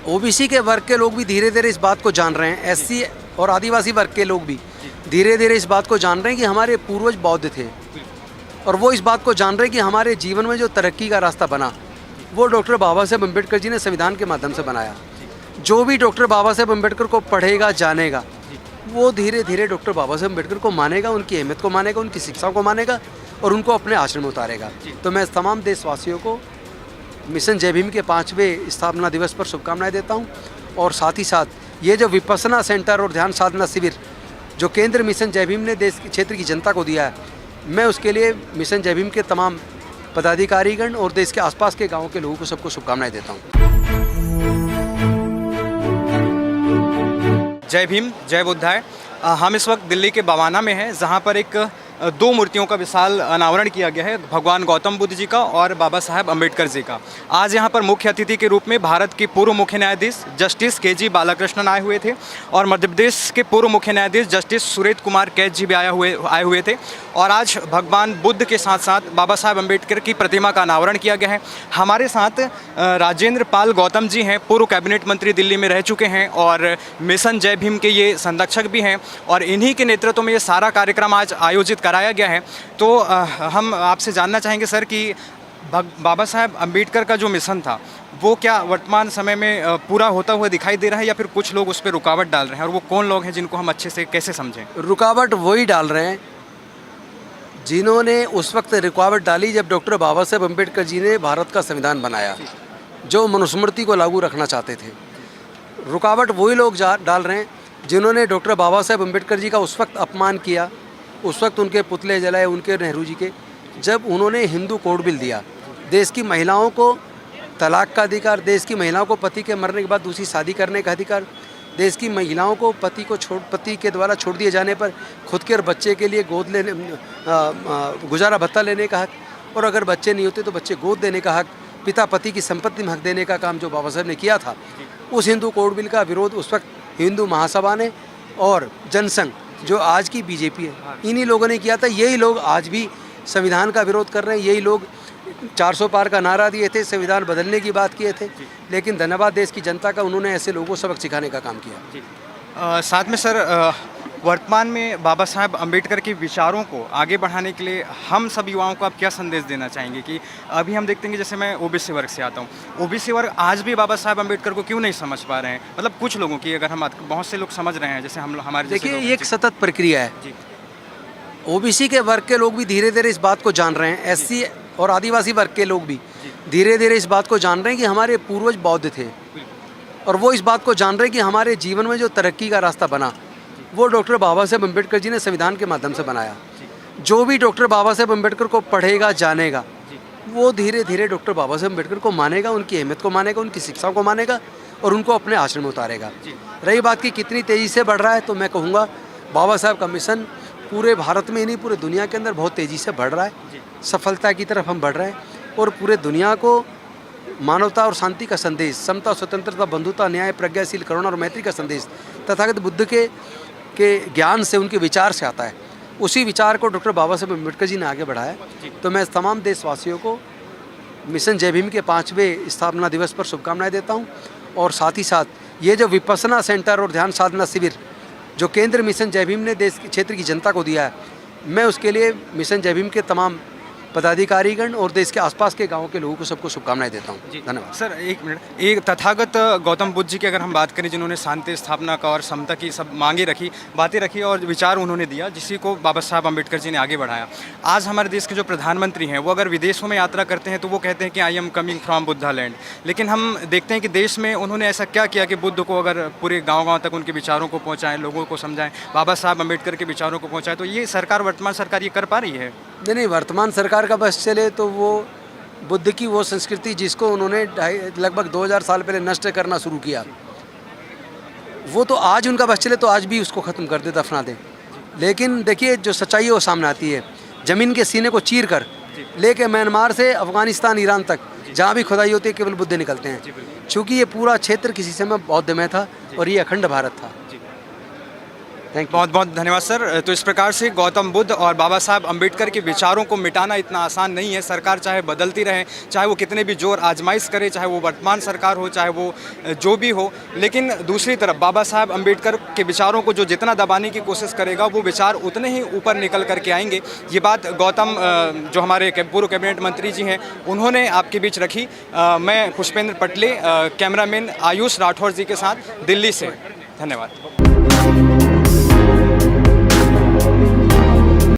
OBC के वर्ग के लोग भी धीरे धीरे इस बात को जान रहे हैं, एससी और आदिवासी वर्ग के लोग भी धीरे धीरे इस बात को जान रहे हैं कि हमारे पूर्वज बौद्ध थे, और वो इस बात को जान रहे हैं कि हमारे जीवन में जो तरक्की का रास्ता बना वो डॉक्टर बाबा साहेब अम्बेडकर जी ने संविधान के माध्यम से बनाया। जो भी डॉक्टर बाबा साहेब अम्बेडकर को पढ़ेगा जानेगा वो धीरे धीरे डॉक्टर बाबा साहेब अम्बेडकर को मानेगा, उनकी अहमियत को मानेगा, उनकी शिक्षाओं को मानेगा और उनको अपने आश्रम में उतारेगा। तो मैं तमाम देशवासियों को मिशन जय भीम के 5वें स्थापना दिवस पर शुभकामनाएं देता हूं, और साथ ही साथ ये जो विपස්සना सेंटर और ध्यान साधना शिविर जो केंद्र मिशन जय भीम ने देश क्षेत्र की जनता को दिया है, मैं उसके लिए मिशन जय भीम के तमाम पदाधिकारीगण और देश के आसपास के गाँव के लोगों को सबको शुभकामनाएं देता हूँ। जय भीम, जय बुद्धाय। हम इस वक्त दिल्ली के बवाना में हैं, जहाँ पर एक 2 मूर्तियों का विशाल अनावरण किया गया है, भगवान गौतम बुद्ध जी का और बाबा साहेब अम्बेडकर जी का। आज यहाँ पर मुख्य अतिथि के रूप में भारत के पूर्व मुख्य न्यायाधीश जस्टिस के.जी. बालाकृष्णन आए हुए थे, और मध्य प्रदेश के पूर्व मुख्य न्यायाधीश जस्टिस सुरेश कुमार कैथ जी भी आए हुए थे। और आज भगवान बुद्ध के साथ साथ बाबा साहेब अम्बेडकर की प्रतिमा का अनावरण किया गया है। हमारे साथ राजेंद्र पाल गौतम जी हैं, पूर्व कैबिनेट मंत्री, दिल्ली में रह चुके हैं और मिशन जय भीम के ये संरक्षक भी हैं, और इन्हीं के नेतृत्व में ये सारा कार्यक्रम आज आयोजित कराया गया है। तो हम आपसे जानना चाहेंगे सर कि बाबा साहेब अम्बेडकर का जो मिशन था वो क्या वर्तमान समय में पूरा होता हुआ दिखाई दे रहा है, या फिर कुछ लोग उस पर रुकावट डाल रहे हैं, और वो कौन लोग हैं जिनको हम अच्छे से कैसे समझें? रुकावट वही डाल रहे हैं जिन्होंने उस वक्त रुकावट डाली जब डॉक्टर बाबा साहेब अम्बेडकर जी ने भारत का संविधान बनाया, जो मनुस्मृति को लागू रखना चाहते थे। रुकावट वही लोग डाल रहे हैं जिन्होंने डॉक्टर बाबा साहेब अम्बेडकर जी का उस वक्त अपमान किया, उस वक्त उनके पुतले जलाए, उनके नेहरू जी के, जब उन्होंने हिंदू कोड बिल दिया, देश की महिलाओं को तलाक का अधिकार, देश की महिलाओं को पति के मरने के बाद दूसरी शादी करने का अधिकार, देश की महिलाओं को पति के द्वारा छोड़ दिए जाने पर खुद के और बच्चे के लिए गोद लेने गुजारा भत्ता लेने का हक, और अगर बच्चे नहीं होते तो बच्चे गोद देने का हक, पिता पति की संपत्ति में हक देने का काम जो बाबा साहब ने किया था, उस हिंदू कोड बिल का विरोध उस वक्त हिंदू महासभा ने और जनसंघ जो आज की बीजेपी है, इन्हीं लोगों ने किया था। यही लोग आज भी संविधान का विरोध कर रहे हैं। यही लोग 400 पार का नारा दिए थे, संविधान बदलने की बात किए थे, लेकिन धन्यवाद देश की जनता का, उन्होंने ऐसे लोगों को सबक सिखाने का काम किया। साथ में सर, वर्तमान में बाबा साहेब अम्बेडकर के विचारों को आगे बढ़ाने के लिए हम सब युवाओं को आप क्या संदेश देना चाहेंगे? कि अभी हम देखते हैं कि जैसे मैं ओबीसी वर्ग से आता हूँ, ओबीसी वर्ग आज भी बाबा साहेब अम्बेडकर को क्यों नहीं समझ पा रहे हैं? मतलब कुछ लोगों की, अगर हम बहुत से लोग समझ रहे हैं, जैसे हम हमारे, देखिए ये एक सतत प्रक्रिया है। ओबीसी के वर्ग के लोग भी धीरे धीरे इस बात को जान रहे हैं, एससी और आदिवासी वर्ग के लोग भी धीरे धीरे इस बात को जान रहे हैं कि हमारे पूर्वज बौद्ध थे, और वो इस बात को जान रहे हैं कि हमारे जीवन में जो तरक्की का रास्ता बना वो डॉक्टर बाबा साहेब अम्बेडकर जी ने संविधान के माध्यम से बनाया। जो भी डॉक्टर बाबा साहेब अम्बेडकर को पढ़ेगा जानेगा वो धीरे धीरे डॉक्टर बाबा साहेब अम्बेडकर को मानेगा, उनकी अहमियत को मानेगा, उनकी शिक्षाओं को मानेगा और उनको अपने आश्रम में उतारेगा। रही बात की कितनी तेज़ी से बढ़ रहा है, तो मैं कहूँगा बाबा साहेब का मिशन पूरे भारत में ही नहीं, पूरे दुनिया के अंदर बहुत तेज़ी से बढ़ रहा है। सफलता की तरफ हम बढ़ रहे हैं, और पूरे दुनिया को मानवता और शांति का संदेश, समता, स्वतंत्रता, बंधुता, न्याय, प्रज्ञाशील, करुणा और मैत्री का संदेश तथागत बुद्ध के ज्ञान से, उनके विचार से आता है। उसी विचार को डॉक्टर बाबा साहेब अम्बेडकर जी ने आगे बढ़ाया। तो मैं तमाम देशवासियों को मिशन जय भीम के 5वें स्थापना दिवस पर शुभकामनाएं देता हूं, और साथ ही साथ ये जो विपස්සना सेंटर और ध्यान साधना शिविर जो केंद्र मिशन जय भीम ने देश क्षेत्र की जनता को दिया है, मैं उसके लिए मिशन जय भीम के तमाम पदाधिकारीगण और देश के आसपास के गांवों के लोगों को सबको शुभकामनाएं देता हूं। धन्यवाद। सर एक मिनट, एक तथागत गौतम बुद्ध जी की अगर हम बात करें, जिन्होंने शांति स्थापना का और समता की सब मांगे रखी, बातें रखी और विचार उन्होंने दिया, जिसी को बाबा साहब अम्बेडकर जी ने आगे बढ़ाया। आज हमारे देश के जो प्रधानमंत्री हैं वो अगर विदेशों में यात्रा करते हैं तो वो कहते हैं कि I am coming from Buddha land, लेकिन हम देखते हैं कि देश में उन्होंने ऐसा क्या किया कि बुद्ध को अगर पूरे गाँव तक उनके विचारों को पहुँचाएँ, लोगों को समझाएँ, बाबा साहब अम्बेडकर के विचारों को पहुँचाएँ। तो ये सरकार, वर्तमान सरकार ये कर पा रही है? नहीं, वर्तमान सरकार का बस चले तो वो बुद्ध की वो संस्कृति जिसको उन्होंने लगभग 2000 साल पहले नष्ट करना शुरू किया, वो तो आज उनका बस चले तो आज भी उसको ख़त्म कर दे, दफना दे। लेकिन देखिए जो सच्चाई है वो सामने आती है। ज़मीन के सीने को चीर कर लेके म्यांमार से अफ़गानिस्तान, ईरान तक जहाँ भी खुदाई होती है केवल बुद्ध निकलते हैं, क्योंकि ये पूरा क्षेत्र किसी समय बौद्ध में था और ये अखंड भारत था। Thank you. बहुत बहुत धन्यवाद सर। तो इस प्रकार से गौतम बुद्ध और बाबा साहब अम्बेडकर के विचारों को मिटाना इतना आसान नहीं है। सरकार चाहे बदलती रहे, चाहे वो कितने भी जोर आजमाइश करे, चाहे वो वर्तमान सरकार हो, चाहे वो जो भी हो, लेकिन दूसरी तरफ बाबा साहब अम्बेडकर के विचारों को जो जितना दबाने की कोशिश करेगा वो विचार उतने ही ऊपर निकल करके आएंगे। ये बात गौतम जो हमारे पूर्व कैबिनेट मंत्री जी हैं उन्होंने आपके बीच रखी। मैं पुष्पेंद्र पटले, कैमरामैन आयुष राठौर जी के साथ दिल्ली से। धन्यवाद।